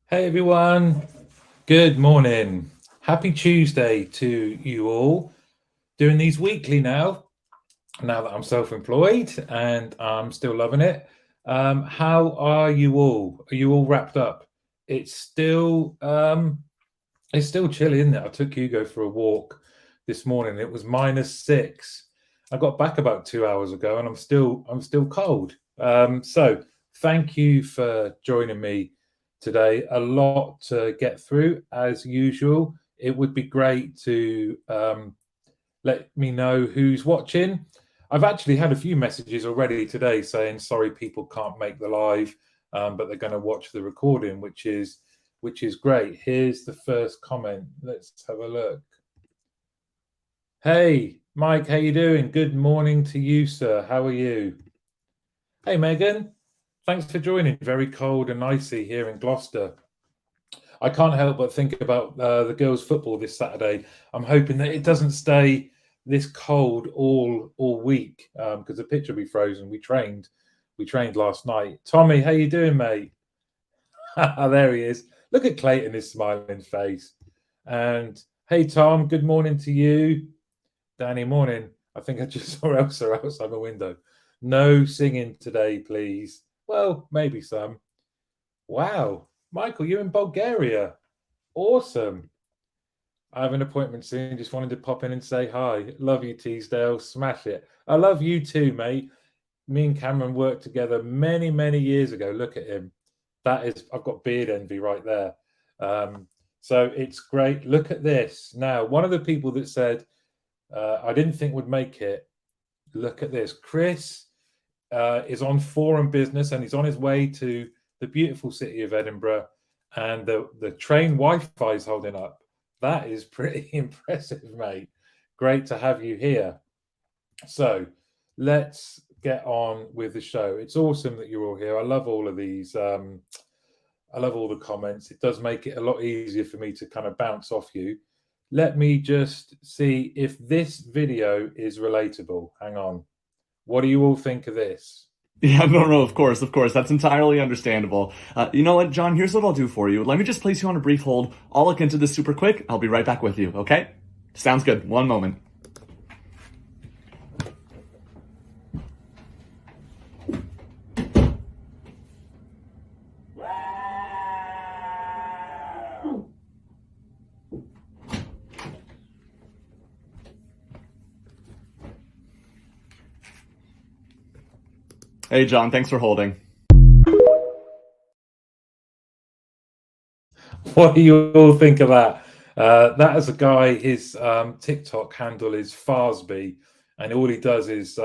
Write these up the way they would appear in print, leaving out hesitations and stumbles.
Hey everyone, good morning. Happy Tuesday to you all. Doing these weekly now that I'm self-employed and I'm still loving it. How are you all? Are you all wrapped up? It's still chilly, isn't it? I took Hugo for a walk this morning. It was -6. I got back about 2 hours ago and I'm still cold. So thank you for joining me today. A lot to get through as usual. It would be great to let me know who's watching. I've actually had a few messages already today saying sorry people can't make the live, but they're going to watch the recording, which is great. Here's the first comment. Let's have a look. Hey Mike, how you doing? Good morning to you, sir. How are you? Hey Megan, thanks for joining. Very cold and icy here in Gloucester. I can't help but think about the girls' football this Saturday. I'm hoping that it doesn't stay this cold all week because the pitch will be frozen. We trained last night. Tommy, how you doing, mate? There he is. Look at Clayton, his smiling face. And hey, Tom, good morning to you. Danny, morning. I think I just saw Elsa outside my window. No singing today, please. Well, maybe some. Wow. Michael, you're in Bulgaria. Awesome. I have an appointment soon. Just wanted to pop in and say hi. Love you, Teesdale. Smash it. I love you too, mate. Me and Cameron worked together many, many years ago. Look at him. I've got beard envy right there. So it's great. Look at this. Now, one of the people that said, I didn't think would make it. Look at this. Chris is on Forum Business and he's on his way to the beautiful city of Edinburgh, and the train Wi-Fi is holding up. That is pretty impressive, mate. Great to have you here. So let's get on with the show. It's awesome that you're all here. I love all of these. I love all the comments. It does make it a lot easier for me to kind of bounce off you. Let me just see if this video is relatable. Hang on. What do you all think of this? Yeah, no, of course. That's entirely understandable. You know what, John? Here's what I'll do for you. Let me just place you on a brief hold. I'll look into this super quick. I'll be right back with you, okay? Sounds good. One moment. Hey, John, thanks for holding. What do you all think of that? That is a guy, his TikTok handle is Farsby, and all he does is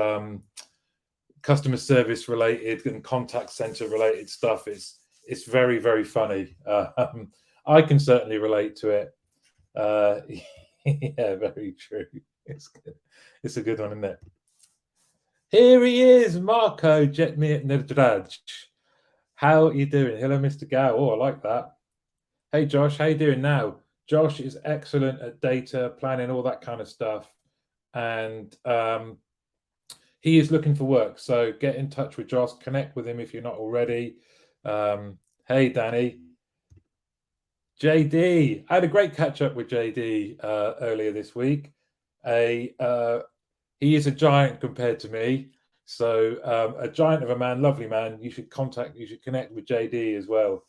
customer service related and contact center related stuff. It's very, very funny. I can certainly relate to it. Yeah, very true. It's good. It's a good one, isn't it? Here he is, Marco Jetmi. How are you doing? Hello, Mr. Gow. Oh, I like that. Hey, Josh, how you doing now? Josh is excellent at data planning, all that kind of stuff. And he is looking for work. So get in touch with Josh, connect with him if you're not already. Hey, Danny. JD, I had a great catch up with JD earlier this week. He is a giant compared to me. So a giant of a man, lovely man. You should connect with JD as well.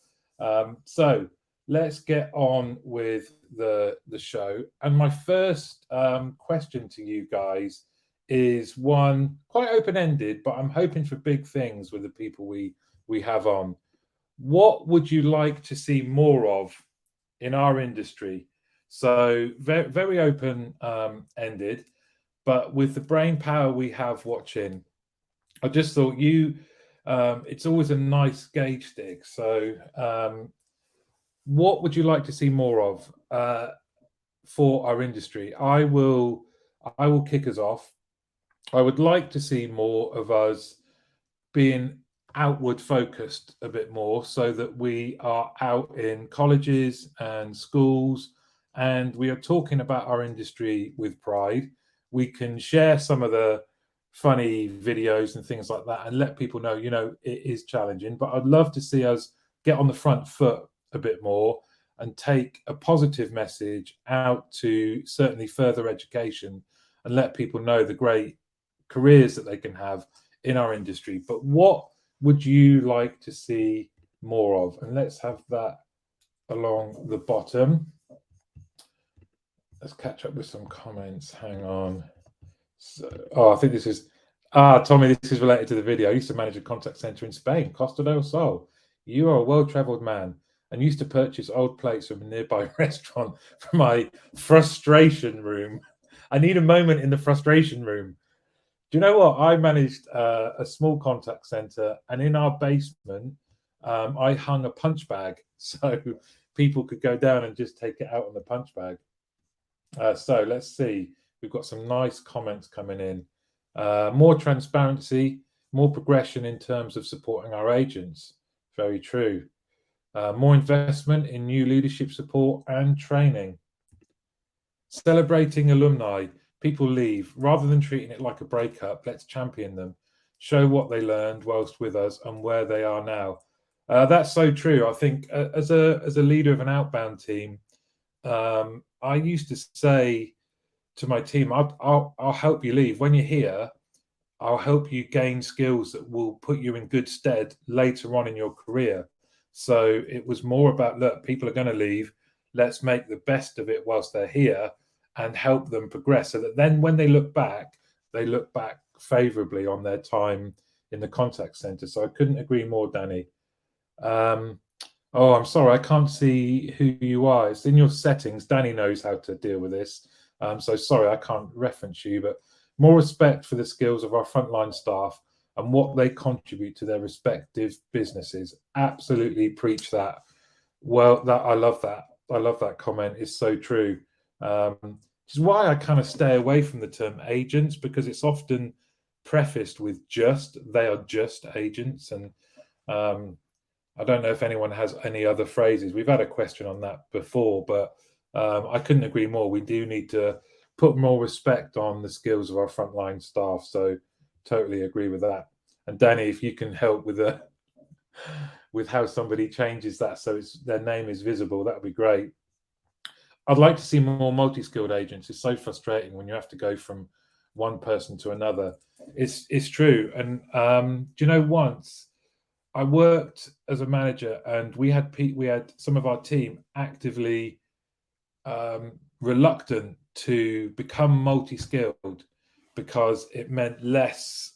So let's get on with the show. And my first question to you guys is one quite open-ended, but I'm hoping for big things with the people we have on. What would you like to see more of in our industry? So very, very open-ended, but with the brain power we have watching, I just thought it's always a nice gauge stick. So what would you like to see more of for our industry? I will kick us off. I would like to see more of us being outward focused a bit more, so that we are out in colleges and schools and we are talking about our industry with pride. We can share some of the funny videos and things like that and let people know, it is challenging, but I'd love to see us get on the front foot a bit more and take a positive message out to certainly further education and let people know the great careers that they can have in our industry. But what would you like to see more of? And let's have that along the bottom. Let's catch up with some comments. Hang on. I think this is Tommy, this is related to the video. I used to manage a contact center in Spain, Costa del Sol. You are a well-traveled man and used to purchase old plates from a nearby restaurant for my frustration room. I need a moment in the frustration room. Do you know what? I managed a small contact center, and in our basement, I hung a punch bag so people could go down and just take it out on the punch bag. So let's see. We've got some nice comments coming in. More transparency, more progression in terms of supporting our agents. Very true. More investment in new leadership support and training. Celebrating alumni. People leave. Rather than treating it like a breakup, let's champion them. Show what they learned whilst with us and where they are now. That's so true. I think as a leader of an outbound team, I used to say to my team, I'll help you leave. When you're here, I'll help you gain skills that will put you in good stead later on in your career. So it was more about, look, people are going to leave. Let's make the best of it whilst they're here and help them progress so that then when they look back favorably on their time in the contact center. So I couldn't agree more, Danny. I'm sorry, I can't see who you are. It's in your settings. Danny knows how to deal with this. So sorry, I can't reference you, but more respect for the skills of our frontline staff and what they contribute to their respective businesses. Absolutely preach that. Well, I love that. I love that comment. It's so true. Which is why I kind of stay away from the term agents, because it's often prefaced with they are just agents. And I don't know if anyone has any other phrases. We've had a question on that before, but I couldn't agree more. We do need to put more respect on the skills of our frontline staff. So totally agree with that. And Danny, if you can help with how somebody changes that so their name is visible, that would be great. I'd like to see more multi-skilled agents. It's so frustrating when you have to go from one person to another. It's true. And do you know, once I worked as a manager and we had some of our team actively reluctant to become multi-skilled because it meant less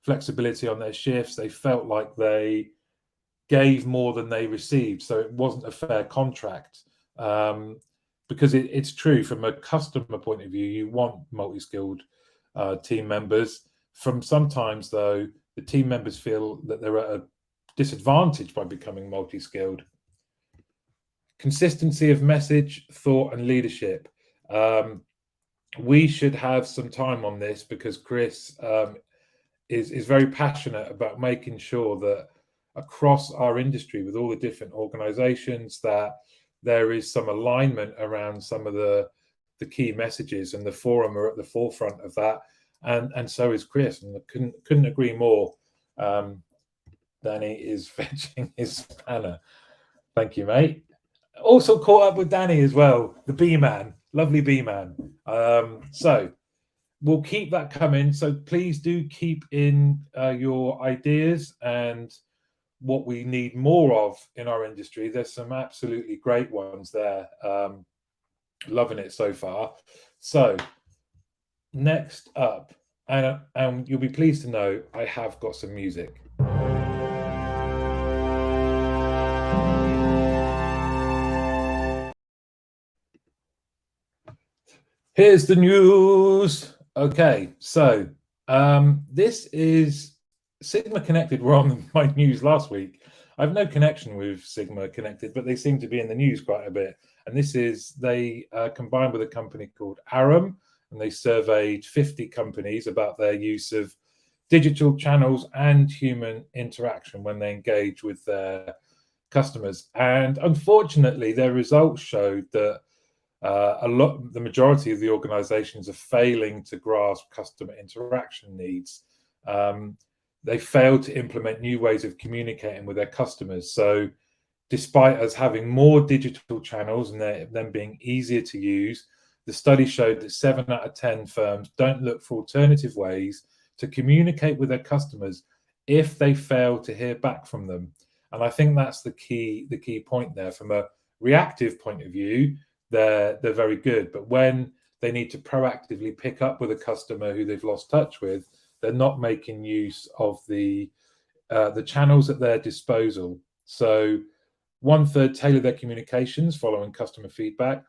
flexibility on their shifts. They felt like they gave more than they received, so it wasn't a fair contract. Because it's true, from a customer point of view, you want multi-skilled team members. From sometimes, though, the team members feel that they're at a disadvantage by becoming multi-skilled. Consistency of message, thought, and leadership. We should have some time on this because Chris is very passionate about making sure that across our industry, with all the different organizations, that there is some alignment around some of the key messages, and the forum are at the forefront of that. And so is Chris, and I couldn't agree more. Danny is fetching his spanner. Thank you, mate. Also caught up with Danny as well, the B-man, lovely B-man. So we'll keep that coming. So please do keep in your ideas and what we need more of in our industry. There's some absolutely great ones there. Loving it so far. So next up, and you'll be pleased to know I have got some music. Here's the news. Okay, so this is Sigma Connected were on my news last week. I have no connection with Sigma Connected, but they seem to be in the news quite a bit. And this is, they combined with a company called Aram, and they surveyed 50 companies about their use of digital channels and human interaction when they engage with their customers. And unfortunately, their results showed that the majority of the organizations are failing to grasp customer interaction needs. They fail to implement new ways of communicating with their customers. So despite us having more digital channels and them being easier to use, the study showed that 7 out of 10 firms don't look for alternative ways to communicate with their customers if they fail to hear back from them. And I think that's the key point there. From a reactive point of view, they're very good. But when they need to proactively pick up with a customer who they've lost touch with, they're not making use of the channels at their disposal. So 1/3 tailor their communications following customer feedback,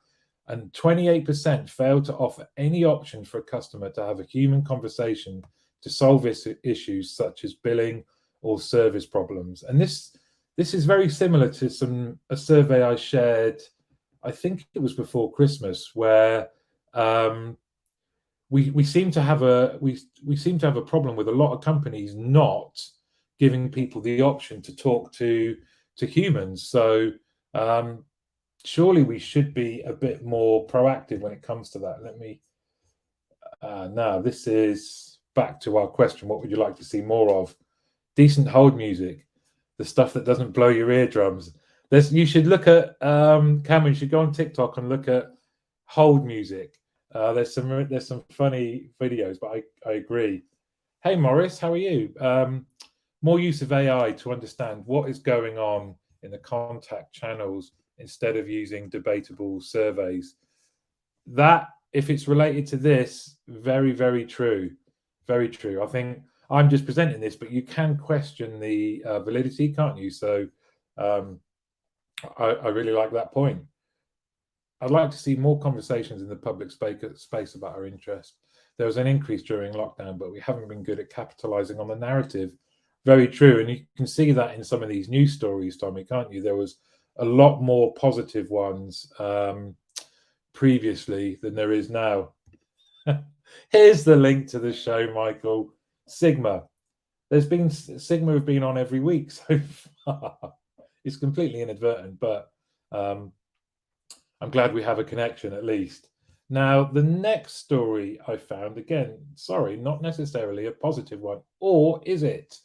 and 28% failed to offer any option for a customer to have a human conversation to solve issues such as billing or service problems. And this is very similar to a survey I shared, I think it was before Christmas, where we seem to have a problem with a lot of companies not giving people the option to talk to humans. So surely we should be a bit more proactive when it comes to that. Let me now, this is back to our question: what would you like to see more of? Decent hold music, the stuff that doesn't blow your eardrums. You should look at Cameron, you should go on TikTok and look at hold music. There's some funny videos, but I agree. Hey Morris, how are you? More use of AI to understand what is going on in the contact channels instead of using debatable surveys. That, if it's related to this, very, very true. Very true. I think I'm just presenting this, but you can question the validity, can't you? So I really like that point. I'd like to see more conversations in the public space about our interest. There was an increase during lockdown, but we haven't been good at capitalizing on the narrative. Very true. And you can see that in some of these news stories, Tommy, can't you? There was a lot more positive ones previously than there is now. Here's the link to the show, Michael. Sigma. Sigma have been on every week so far. It's completely inadvertent, but I'm glad we have a connection at least. Now, the next story I found, again, sorry, not necessarily a positive one, or is it?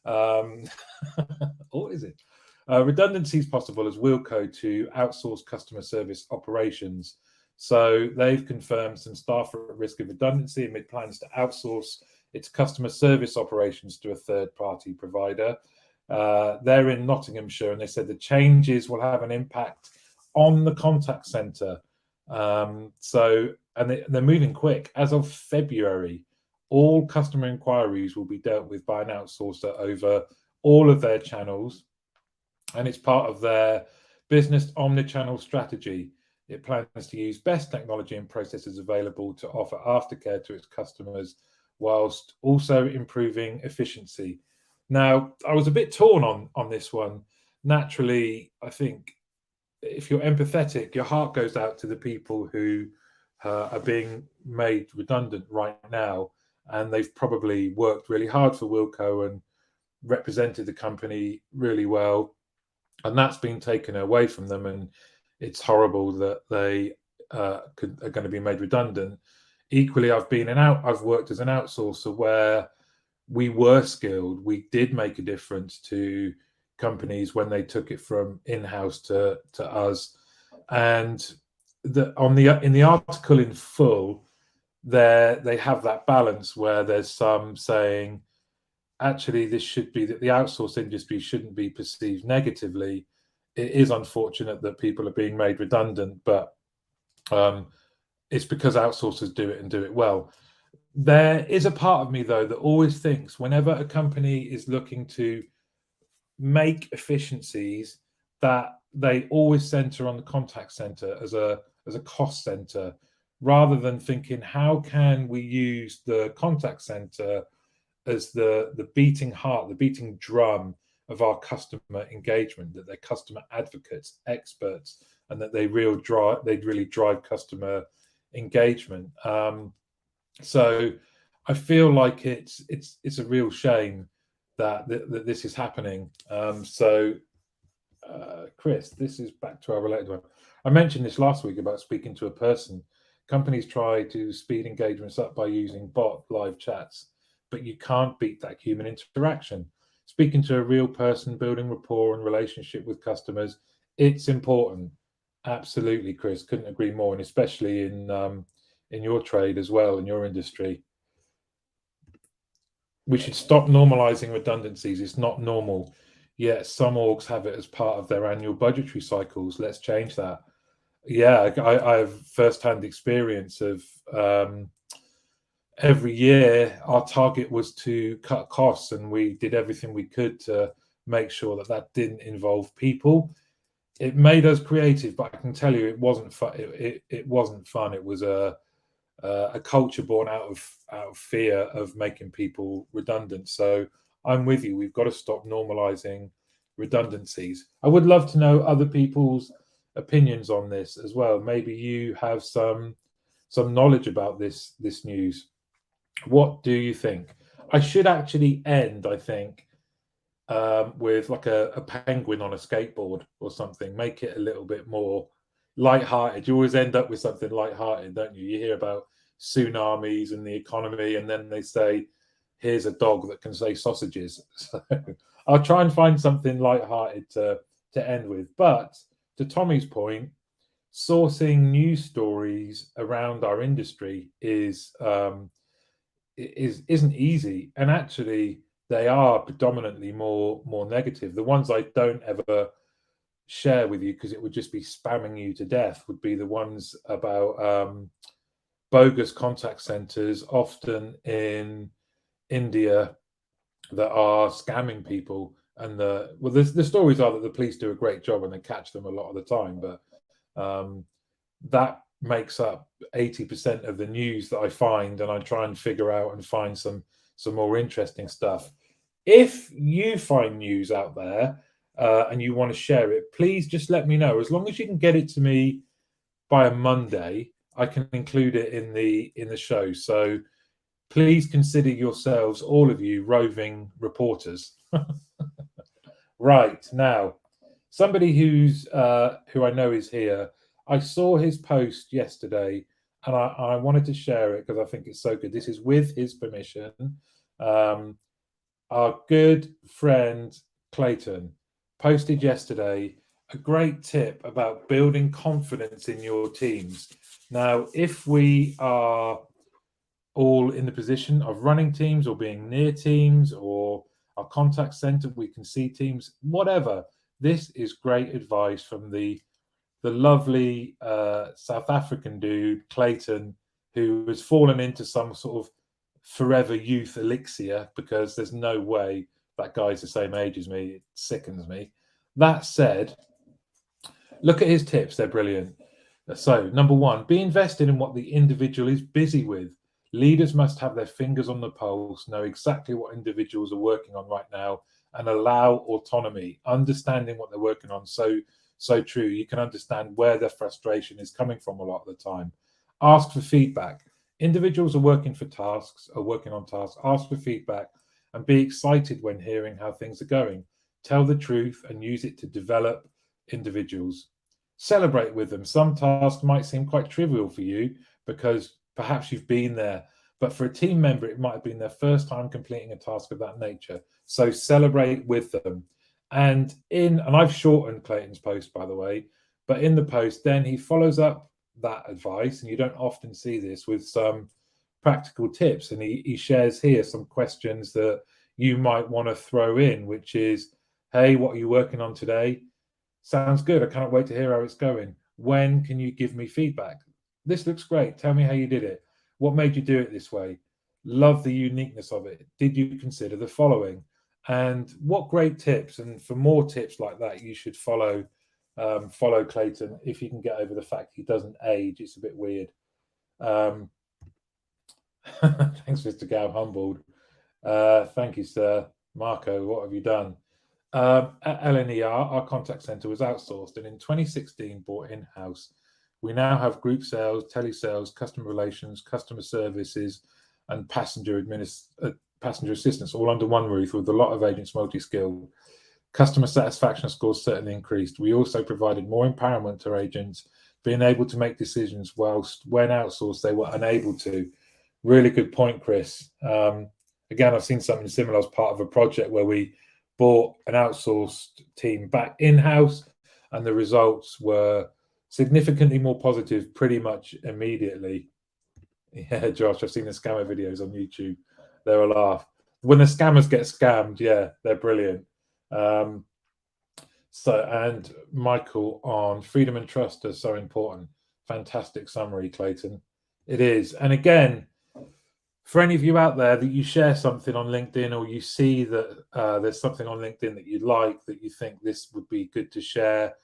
Or is it? Redundancy is possible as Wilco to outsource customer service operations. So they've confirmed some staff are at risk of redundancy amid plans to outsource its customer service operations to a third-party provider. They're in Nottinghamshire, and they said the changes will have an impact on the contact centre. And they're moving quick. As of February, all customer inquiries will be dealt with by an outsourcer over all of their channels, and it's part of their business omnichannel strategy. It plans to use best technology and processes available to offer aftercare to its customers, whilst also improving efficiency. Now, I was a bit torn on this one. Naturally, I think if you're empathetic, your heart goes out to the people who are being made redundant right now, and they've probably worked really hard for Wilco and represented the company really well, and that's been taken away from them, and it's horrible that they are going to be made redundant. Equally, I've worked as an outsourcer where we were skilled. We did make a difference to companies when they took it from in-house to us. And in the article in full, they have that balance where there's some saying, actually, this should be that the outsource industry shouldn't be perceived negatively. It is unfortunate that people are being made redundant, but it's because outsourcers do it and do it well. There is a part of me, though, that always thinks whenever a company is looking to make efficiencies, that they always center on the contact center as a cost center, rather than thinking, how can we use the contact center as the beating heart, the beating drum of our customer engagement, that they're customer advocates, experts, and that they really drive customer engagement. So I feel like it's a real shame that this is happening. So Chris, this is back to our related one. I mentioned this last week about speaking to a person. Companies try to speed engagements up by using bot live chats, but you can't beat that human interaction. Speaking to a real person, building rapport and relationship with customers, it's important. Absolutely, Chris. Couldn't agree more, and especially in your trade as well, in your industry. We should stop normalizing redundancies. It's not normal. Yet some orgs have it as part of their annual budgetary cycles. Let's change that. Yeah, I have first-hand experience of every year our target was to cut costs, and we did everything we could to make sure that that didn't involve people. It made us creative, but I can tell you it wasn't fun. It wasn't fun. It was a culture born out of fear of making people redundant. So I'm with you. We've got to stop normalizing redundancies. I would love to know other people's opinions on this as well. Maybe you have some knowledge about this news. What do you think? I should actually end, I think, with like a penguin on a skateboard or something. Make it a little bit more light-hearted. You always end up with something light-hearted, don't you? You hear about tsunamis and the economy, and then they say, "Here's a dog that can say sausages." So I'll try and find something light-hearted to end with. But to Tommy's point, sourcing news stories around our industry isn't easy, and actually they are predominantly more negative. The ones I don't ever share with you because it would just be spamming you to death would be the ones about bogus contact centers, often in India, that are scamming people. And the stories are that the police do a great job and they catch them a lot of the time, but that makes up 80% of the news that I find, and I try and figure out and find some more interesting stuff. If you find news out there and you want to share it, please just let me know. As long as you can get it to me by a Monday, I can include it in the show. So please consider yourselves, all of you, roving reporters. Right, now, somebody who I know is here. I saw his post yesterday, and I wanted to share it because I think it's so good. This is with his permission. Our good friend Clayton posted yesterday a great tip about building confidence in your teams. Now, if we are all in the position of running teams or being near teams or our contact center, we can see teams, whatever. This is great advice from the lovely South African dude, Clayton, who has fallen into some sort of forever youth elixir, because there's no way that guy's the same age as me. It sickens me. That said, look at his tips. They're brilliant. So, number one, be invested in what the individual is busy with. Leaders must have their fingers on the pulse, know exactly what individuals are working on right now, and allow autonomy, understanding what they're working on. So true. You can understand where their frustration is coming from a lot of the time. Ask for feedback. Individuals are working on tasks. Ask for feedback and be excited when hearing how things are going. Tell the truth and use it to develop individuals. Celebrate with them. Some tasks might seem quite trivial for you because perhaps you've been there, but for a team member, it might have been their first time completing a task of that nature. So celebrate with them. And I've shortened Clayton's post, by the way, but in the post, then he follows up that advice, and you don't often see this, with some practical tips. And he shares here some questions that you might want to throw in, which is, hey, what are you working on today? Sounds good. I cannot wait to hear how it's going. When can you give me feedback? This looks great. Tell me how you did it. What made you do it this way? Love the uniqueness of it. Did you consider the following? And what great tips. And for more tips like that, you should follow Clayton if you can get over the fact he doesn't age. It's a bit weird. Thanks, Mr. Gow, humbled. Thank you, sir. Marco, what have you done? At LNER, our contact center was outsourced and in 2016 brought in-house. We now have group sales, telesales, customer relations, customer services, and passenger assistance all under one roof with a lot of agents multi-skilled. Customer satisfaction scores certainly increased. We also provided more empowerment to agents, being able to make decisions whilst when outsourced they were unable to. Really good point, Chris. Again, I've seen something similar as part of a project where we brought an outsourced team back in-house, and the results were significantly more positive pretty much immediately. Yeah, Josh, I've seen the scammer videos on YouTube. They're a laugh. When the scammers get scammed, yeah, they're brilliant. And Michael on freedom and trust are so important. Fantastic summary, Clayton. It is. And again, for any of you out there that you share something on LinkedIn, or you see that there's something on LinkedIn that you like, that you think this would be good to share,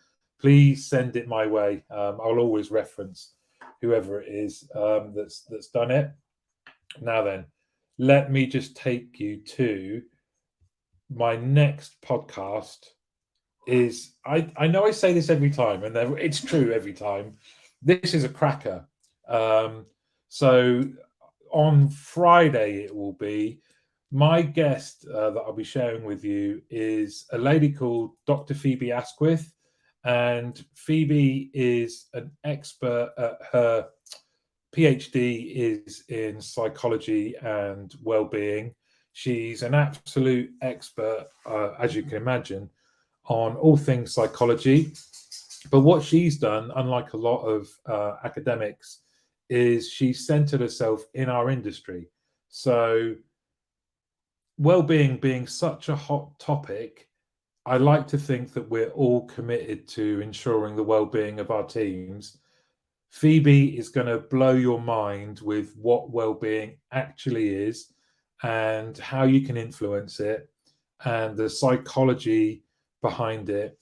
please send it my way. I'll always reference whoever it is that's done it. Now then, let me just take you to my next podcast. I know I say this every time, and it's true every time. This is a cracker. So on Friday it will be. My guest that I'll be sharing with you is a lady called Dr. Phoebe Asquith, and Phoebe is an expert. Her PhD is in psychology and well-being. She's an absolute expert, as you can imagine, on all things psychology. But what she's done, unlike a lot of academics, is she's centered herself in our industry. So well-being being such a hot topic, I like to think that we're all committed to ensuring the well-being of our teams. Phoebe is going to blow your mind with what well-being actually is and how you can influence it and the psychology behind it.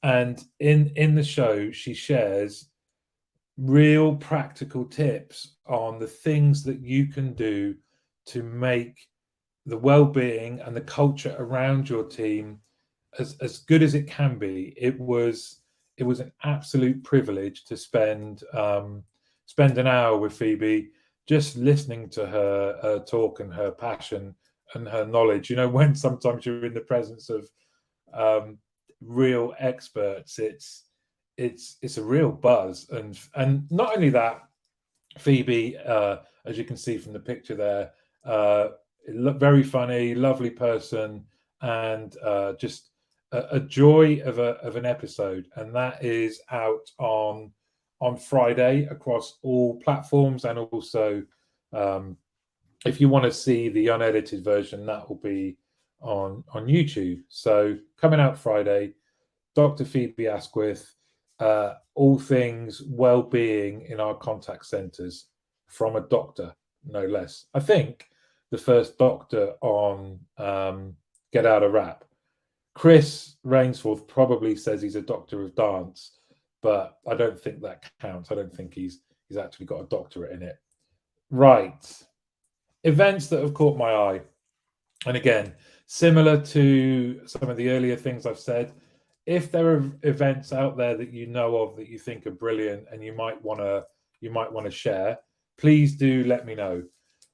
And in the show, she shares real practical tips on the things that you can do to make the well-being and the culture around your team as good as it can be. It was an absolute privilege to spend an hour with Phoebe, just listening to her talk and her passion and her knowledge. You know, when sometimes you're in the presence of real experts, it's a real buzz. And not only that, Phoebe, as you can see from the picture there, very funny, lovely person, and just a joy of an episode. And that is out on Friday across all platforms, and also if you want to see the unedited version, that will be on YouTube. So coming out Friday, Dr. Phoebe Asquith, all things well-being in our contact centres from a doctor, no less. I think the first doctor on Get Out of Rap. Chris Rainsforth probably says he's a doctor of dance, but I don't think that counts. I don't think he's actually got a doctorate in it. Right. Events that have caught my eye. And again, similar to some of the earlier things I've said, if there are events out there that you know of that you think are brilliant and you might want to share, please do let me know.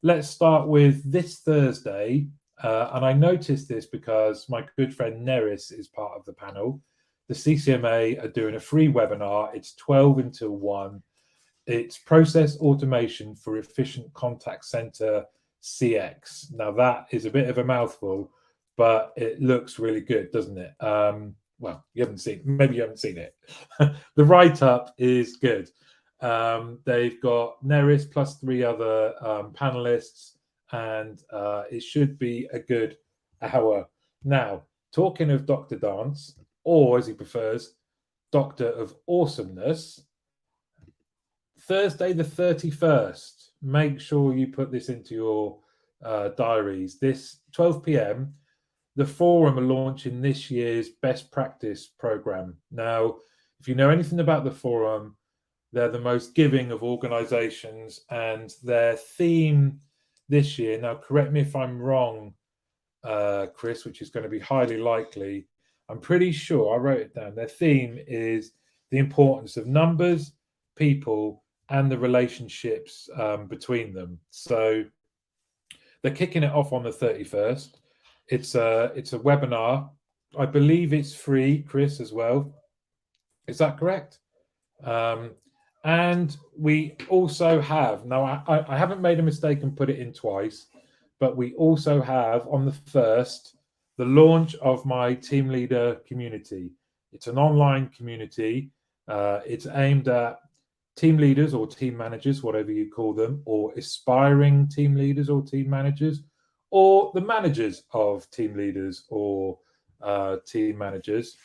Let's start with this Thursday. And I noticed this because my good friend Neris is part of the panel. The CCMA are doing a free webinar. It's 12 until 1. It's process automation for efficient contact center CX. Now that is a bit of a mouthful, but it looks really good, doesn't it? Well, maybe you haven't seen it. The write-up is good. They've got Neris plus 3 other panelists, and it should be a good hour. Now, talking of Dr. Dance, or as he prefers, Doctor of Awesomeness, Thursday the 31st, make sure you put this into your diaries. This 12 p.m, the forum are launching this year's best practice program. Now, if you know anything about the forum, they're the most giving of organizations, and their theme this year, now correct me if I'm wrong, Chris, which is going to be highly likely, I'm pretty sure, I wrote it down, their theme is the importance of numbers, people, and the relationships between them. So they're kicking it off on the 31st. It's a webinar. I believe it's free, Chris, as well. Is that correct? And we also have, now I haven't made a mistake and put it in twice, but we also have on the 1st, the launch of my team leader community. It's an online community. It's aimed at team leaders or team managers, whatever you call them, or aspiring team leaders or team managers, or the managers of team leaders or team managers.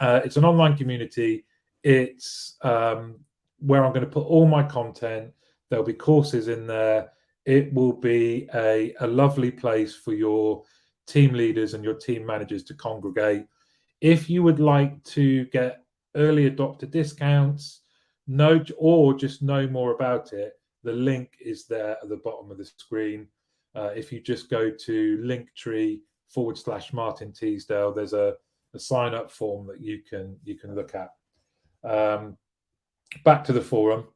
It's an online community. It's where I'm going to put all my content. There'll be courses in there. It will be a lovely place for your team leaders and your team managers to congregate. If you would like to get early adopter discounts, or just know more about it, the link is there at the bottom of the screen. If you just go to linktree/Martin Teasdale, there's a sign up form that you can look at. Back to the forum.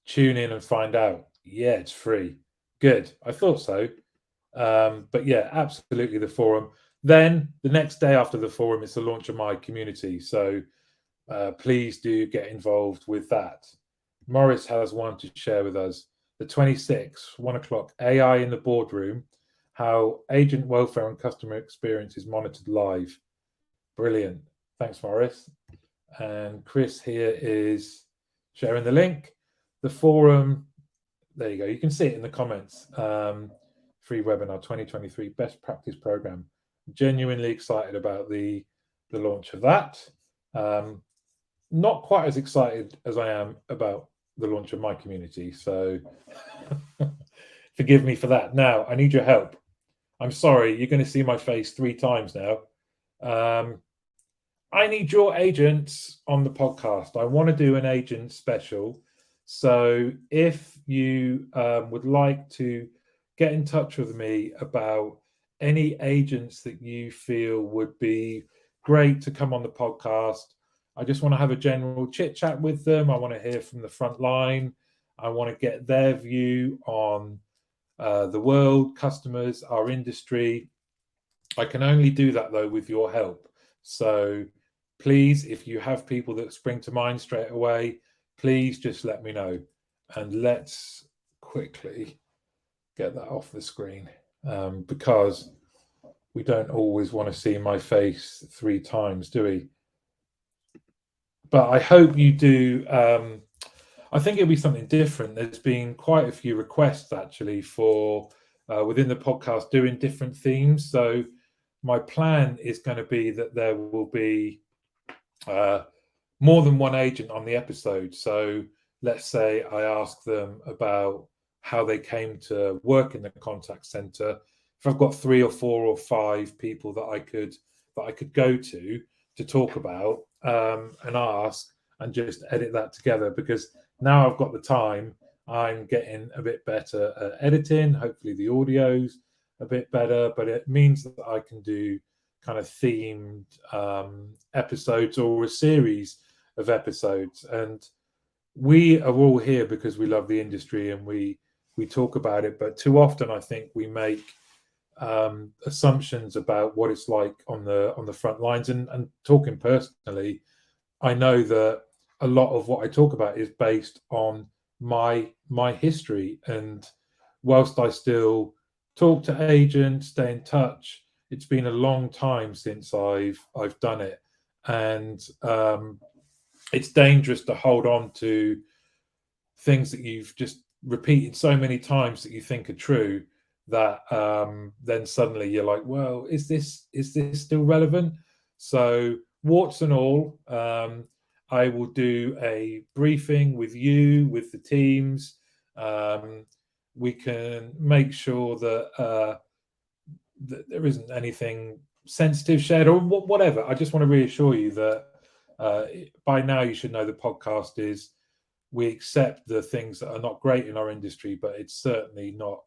Tune in and find out. Yeah, it's free. Good. I thought so. But yeah, absolutely the forum. Then the next day after the forum, it's the launch of my community. So please do get involved with that. Morris has one to share with us. The 26th, 1 o'clock, AI in the boardroom, how agent welfare and customer experience is monitored live. Brilliant. Thanks, Morris. And Chris here is sharing the link. The forum, there you go. You can see it in the comments. Free webinar 2023 best practice program. Genuinely excited about the launch of that. Not quite as excited as I am about the launch of my community. So forgive me for that. Now, I need your help. I'm sorry, you're going to see my face 3 times now. I need your agents on the podcast. I want to do an agent special. So if you would like to get in touch with me about any agents that you feel would be great to come on the podcast, I just want to have a general chit chat with them. I want to hear from the front line. I want to get their view on the world, customers, our industry. I can only do that, though, with your help. So please, if you have people that spring to mind straight away, please just let me know. And let's quickly get that off the screen because we don't always want to see my face 3 times, do we? But I hope you do. I think it'll be something different. There's been quite a few requests actually for within the podcast doing different themes. So my plan is going to be that there will be more than one agent on the episode. So let's say I ask them about how they came to work in the contact center. If I've got 3 or 4 or 5 people that I could go to talk about and ask and just edit that together, because now I've got the time, I'm getting a bit better at editing. Hopefully the audio's a bit better, but it means that I can do kind of themed episodes or a series of episodes. And we are all here because we love the industry and we talk about it. But too often, I think we make assumptions about what it's like on the front lines. And talking personally, I know that a lot of what I talk about is based on my history. And whilst I still talk to agents, stay in touch, it's been a long time since I've done it, and it's dangerous to hold on to things that you've just repeated so many times that you think are true, that then suddenly you're like, well, is this still relevant? So warts and all, I will do a briefing with you, with the teams. We can make sure that there isn't anything sensitive shared or whatever. I just want to reassure you that by now you should know the podcast is, we accept the things that are not great in our industry, but it's certainly not,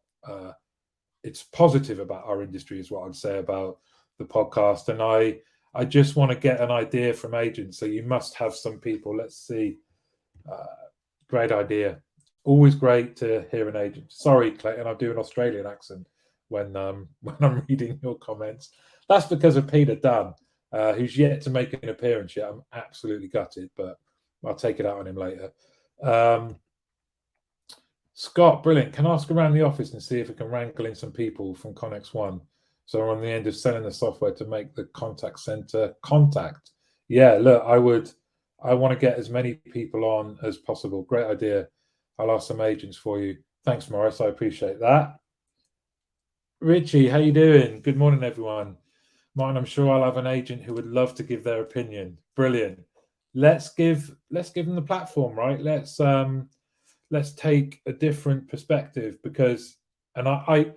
it's positive about our industry is what I'd say about the podcast. And I just want to get an idea from agents. So you must have some people. Let's see. Great idea. Always great to hear an agent. Sorry, Clayton, I do an Australian accent when I'm reading your comments. That's because of Peter Dunn. who's yet to make an appearance yet. I'm absolutely gutted, but I'll take it out on him later. Scott, brilliant. Can ask around the office and see if we can wrangle in some people from Connex One. So we're on the end of selling the software to make the contact center contact. Yeah, look, I want to get as many people on as possible. Great idea. I'll ask some agents for you. Thanks, Morris. I appreciate that. Richie, how you doing? Good morning, everyone. Martin, I'm sure I'll have an agent who would love to give their opinion. Brilliant. Let's give them the platform, right? Let's take a different perspective because, and I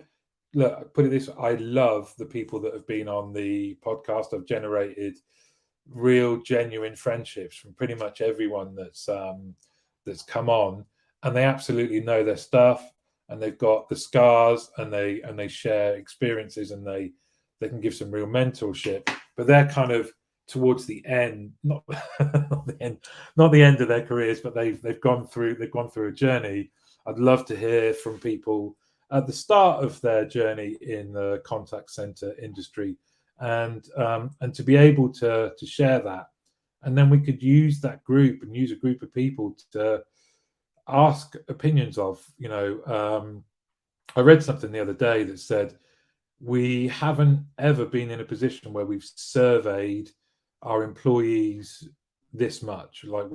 look, put it this way, I love the people that have been on the podcast. I've generated real, genuine friendships from pretty much everyone that's come on, and they absolutely know their stuff, and they've got the scars, and they share experiences, and they can give some real mentorship. But they're kind of towards the end, not not the end of their careers, but they've gone through a journey. I'd love to hear from people at the start of their journey in the contact center industry, and to be able to share that, and then we could use that group and use a group of people to ask opinions of. I read something the other day that said we haven't ever been in a position where we've surveyed our employees this much. Like,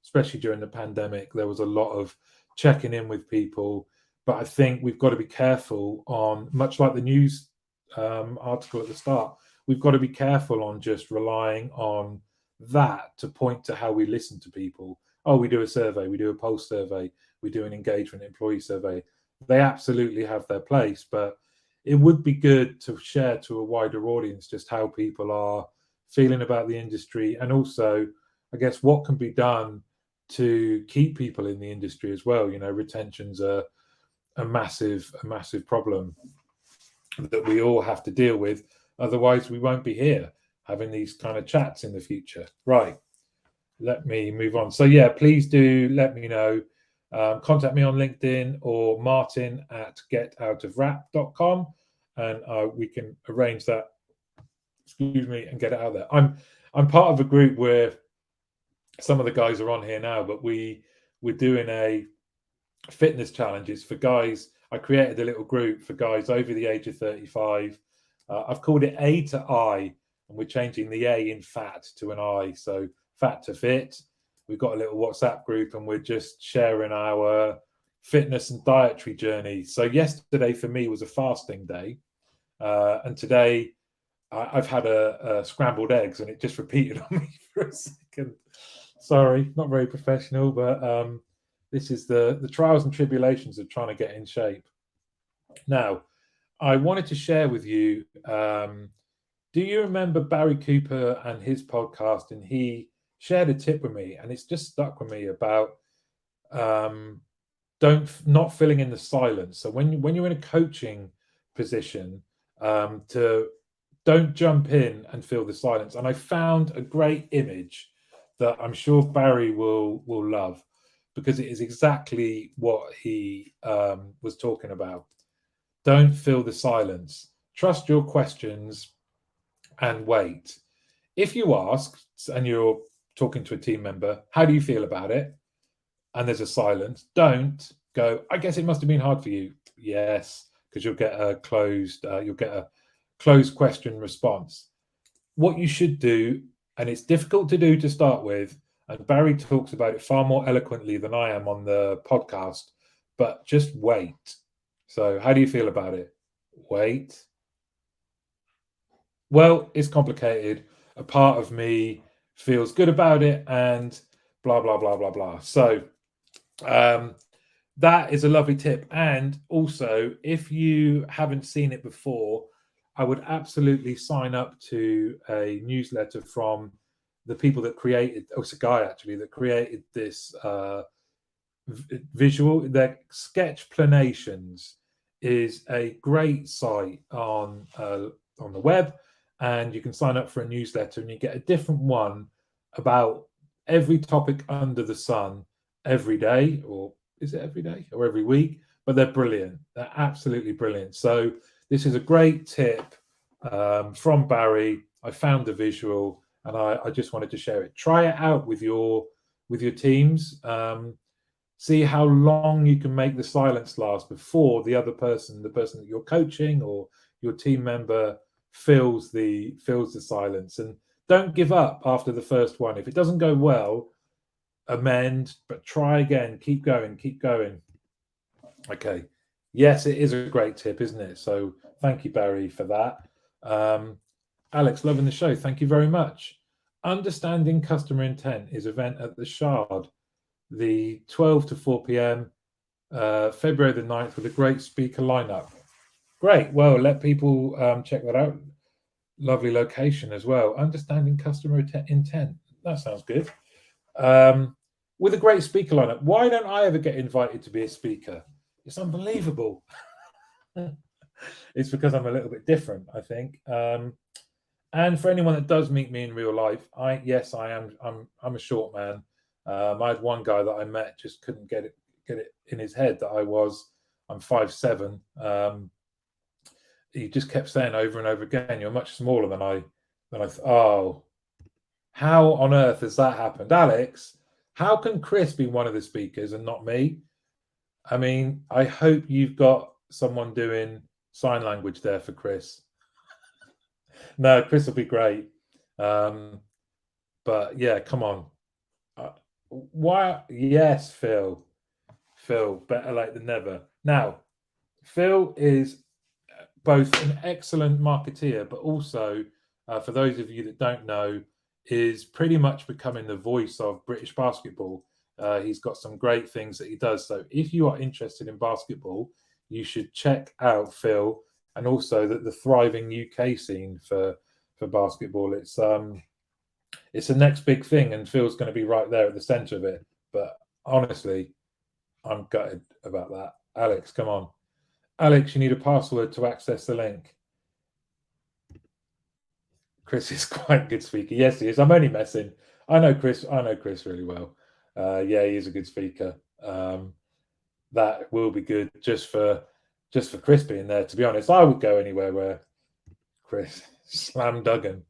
especially during the pandemic, there was a lot of checking in with people. But I think we've got to be careful on, much like the news article at the start, we've got to be careful on just relying on that to point to how we listen to people. Oh, we do a survey, we do a pulse survey, we do an engagement employee survey. They absolutely have their place, but it would be good to share to a wider audience just how people are feeling about the industry, and also, I guess, what can be done to keep people in the industry as well. Retention's a massive problem that we all have to deal with. Otherwise, we won't be here having these kind of chats in the future. Right. Let me move on. So yeah, please do let me know. Contact me on LinkedIn or martin@getoutofrap.com, and we can arrange that, and get it out there. I'm part of a group where some of the guys are on here now, but we're doing a fitness challenge. It's for guys. I created a little group for guys over the age of 35. I've called it A to I, and we're changing the A in fat to an I. So fat to fit. We've got a little WhatsApp group, and we're just sharing our fitness and dietary journey. So yesterday for me was a fasting day, and today I've had a scrambled eggs, and it just repeated on me for a second. Sorry, not very professional, but this is the trials and tribulations of trying to get in shape. Now, I wanted to share with you, do you remember Barry Cooper and his podcast? And he shared a tip with me, and it's just stuck with me about not filling in the silence. So when you're in a coaching position, don't jump in and fill the silence. And I found a great image that I'm sure Barry will love, because it is exactly what he was talking about. Don't fill the silence. Trust your questions and wait. If you ask and you're talking to a team member, how do you feel about it? And there's a silence. Don't go, I guess it must have been hard for you. Yes, because you'll get a closed question response. What you should do, and it's difficult to do to start with, and Barry talks about it far more eloquently than I am on the podcast, but just wait. So how do you feel about it? Wait. Well, it's complicated. A part of me feels good about it, and blah, blah, blah, blah, blah. So that is a lovely tip. And also, if you haven't seen it before, I would absolutely sign up to a newsletter from the people that created, it's a guy actually that created this visual. Their Sketchplanations is a great site on the web, and you can sign up for a newsletter, and you get a different one about every topic under the sun every day, or is it every day or every week? But they're brilliant. They're absolutely brilliant. So this is a great tip from Barry. I found the visual, and I just wanted to share it. Try it out with your teams. See how long you can make the silence last before the other person, the person that you're coaching or your team member, fills the silence. And don't give up after the first one. If it doesn't go well, amend, but try again. Keep going. Keep going. Okay. Yes, it is a great tip, isn't it? So thank you, Barry, for that. Alex, loving the show. Thank you very much. Understanding customer intent is event at the Shard, the 12 to 4 p.m. February the 9th, with a great speaker lineup. Great. Well, let people check that out. Lovely location as well. Understanding customer intent. That sounds good. With a great speaker lineup. Why don't I ever get invited to be a speaker? It's unbelievable. It's because I'm a little bit different, I think. And for anyone that does meet me in real life, I'm a short man. I had one guy that I met, just couldn't get it in his head that I'm 5'7". He just kept saying over and over again, "You're much smaller than I." Oh, how on earth has that happened, Alex? How can Chris be one of the speakers and not me? I mean, I hope you've got someone doing sign language there for Chris. No, Chris will be great. But yeah, come on. Why? Yes, Phil. Phil, better late than never. Now, Phil is both an excellent marketeer, but also, for those of you that don't know, is pretty much becoming the voice of British basketball. He's got some great things that he does. So if you are interested in basketball, you should check out Phil, and also the thriving UK scene for basketball. It's the next big thing, and Phil's going to be right there at the center of it. But honestly, I'm gutted about that. Alex, come on. Alex, you need a password to access the link. Chris is quite a good speaker. Yes, he is. I'm only messing. I know Chris really well. Yeah, he is a good speaker. That will be good just for Chris being there. To be honest, I would go anywhere where Chris slam Duggan.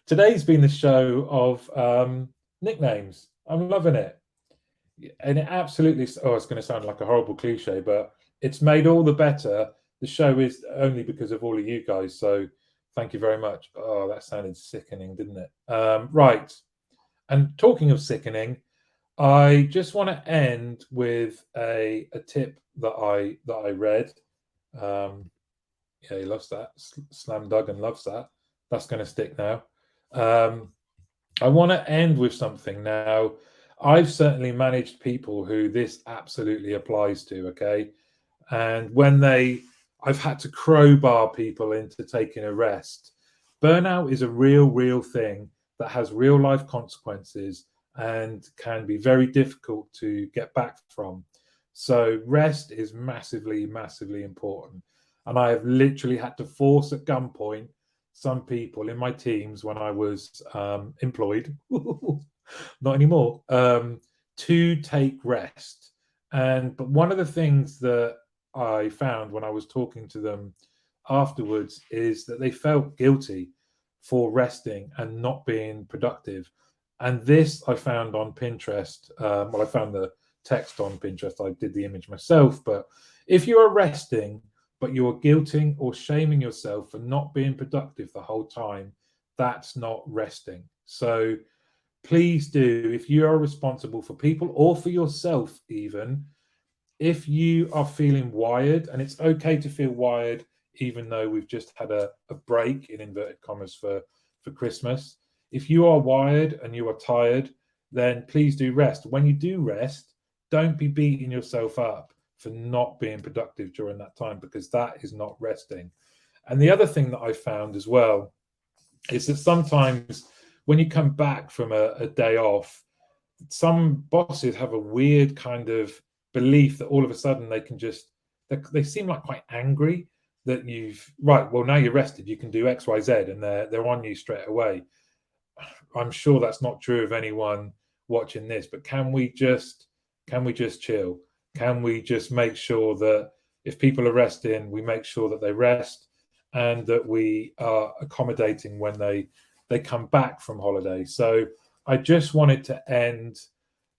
Today's been the show of nicknames. I'm loving it. And it absolutely, it's going to sound like a horrible cliche, but it's made all the better. The show is only because of all of you guys. So thank you very much. Oh, that sounded sickening, didn't it? Right. And talking of sickening, I just want to end with a tip that I read. Yeah, he loves that. Slam Duggan loves that. That's going to stick now. I want to end with something now. I've certainly managed people who this absolutely applies to, okay? And when I've had to crowbar people into taking a rest. Burnout is a real thing that has real life consequences and can be very difficult to get back from. So rest is massively important. And I have literally had to force at gunpoint some people in my teams when I was employed, not anymore, to take rest. But one of the things that I found when I was talking to them afterwards is that they felt guilty for resting and not being productive. And this I found on Pinterest. I found the text on Pinterest. I did the image myself. But if you are resting, but you are guilting or shaming yourself for not being productive the whole time, that's not resting. So please do, if you are responsible for people or for yourself even, if you are feeling wired, and it's okay to feel wired, even though we've just had a break in inverted commas for Christmas. If you are wired and you are tired, then please do rest. When you do rest, don't be beating yourself up for not being productive during that time, because that is not resting. And the other thing that I found as well is that sometimes when you come back from a day off, some bosses have a weird kind of belief that all of a sudden they seem like quite angry that now you're rested, you can do XYZ, and they're on you straight away. I'm sure that's not true of anyone watching this, but can we just chill? Can we just make sure that if people are resting, we make sure that they rest, and that we are accommodating when they come back from holiday. So I just wanted to end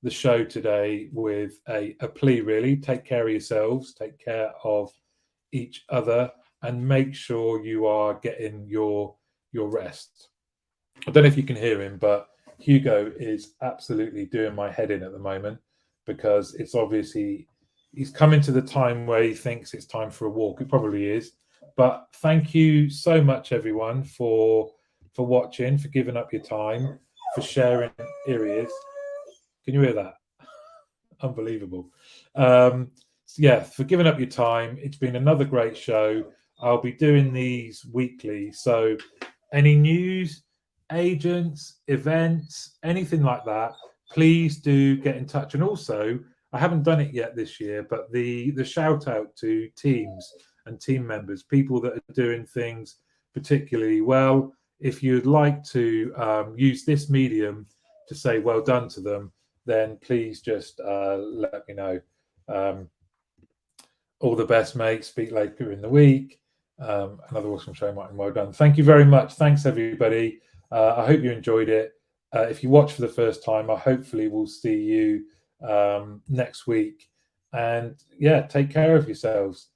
the show today with a plea, really. Take care of yourselves, take care of each other, and make sure you are getting your rest. I don't know if you can hear him, but Hugo is absolutely doing my head in at the moment, because it's obviously he's coming to the time where he thinks it's time for a walk. It probably is. But thank you so much, everyone, for watching, for giving up your time, for sharing. Here he is. Can you hear that? Unbelievable. Yeah, for giving up your time. It's been another great show. I'll be doing these weekly. So any news, agents, events, anything like that, please do get in touch. And also, I haven't done it yet this year, but the shout out to teams and team members, people that are doing things particularly well. If you'd like to use this medium to say well done to them, then please just let me know. All the best, mate. Speak later in the week. Another awesome show, Martin. Well done. Thank you very much. Thanks, everybody. I hope you enjoyed it. If you watch for the first time, I hopefully will see you next week. And yeah, take care of yourselves.